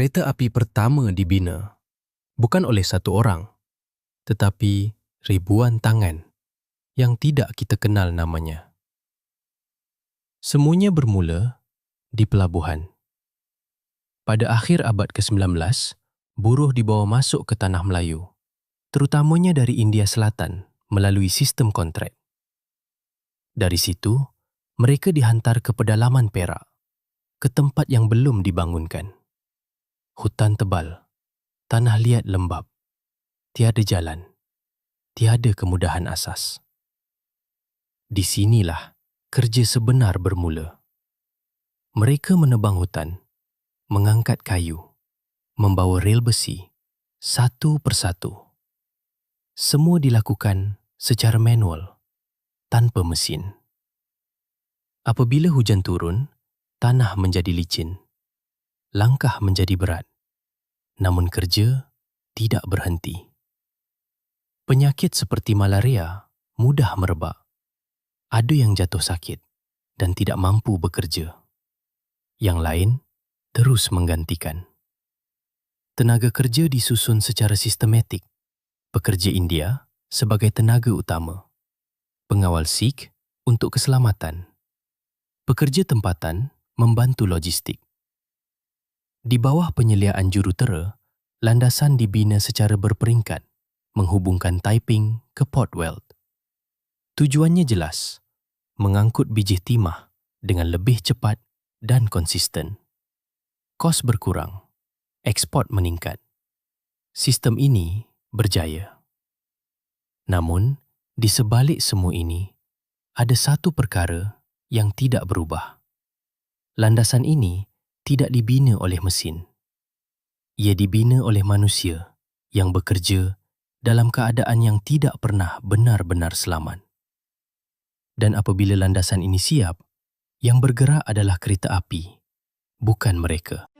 Kereta api pertama dibina bukan oleh satu orang, tetapi ribuan tangan yang tidak kita kenal namanya. Semuanya bermula di pelabuhan. Pada akhir abad ke-19, buruh dibawa masuk ke tanah Melayu, terutamanya dari India Selatan melalui sistem kontrak. Dari situ, mereka dihantar ke pedalaman Perak, ke tempat yang belum dibangunkan. Hutan tebal, tanah liat lembap, tiada jalan, tiada kemudahan asas. Di sinilah kerja sebenar bermula. Mereka menebang hutan, mengangkat kayu, membawa rel besi, satu persatu. Semua dilakukan secara manual, tanpa mesin. Apabila hujan turun, tanah menjadi licin. Langkah menjadi berat, namun kerja tidak berhenti. Penyakit seperti malaria mudah merebak. Ada yang jatuh sakit dan tidak mampu bekerja. Yang lain terus menggantikan. Tenaga kerja disusun secara sistematik. Pekerja India sebagai tenaga utama. Pengawal Sikh untuk keselamatan. Pekerja tempatan membantu logistik. Di bawah penyeliaan jurutera, landasan dibina secara berperingkat, menghubungkan Taiping ke Port Weld. Tujuannya jelas, mengangkut biji timah dengan lebih cepat dan konsisten. Kos berkurang, ekspor meningkat. Sistem ini berjaya. Namun, di sebalik semua ini, ada satu perkara yang tidak berubah. Landasan ini tidak dibina oleh mesin. Ia dibina oleh manusia yang bekerja dalam keadaan yang tidak pernah benar-benar selamat. Dan apabila landasan ini siap, yang bergerak adalah kereta api, bukan mereka.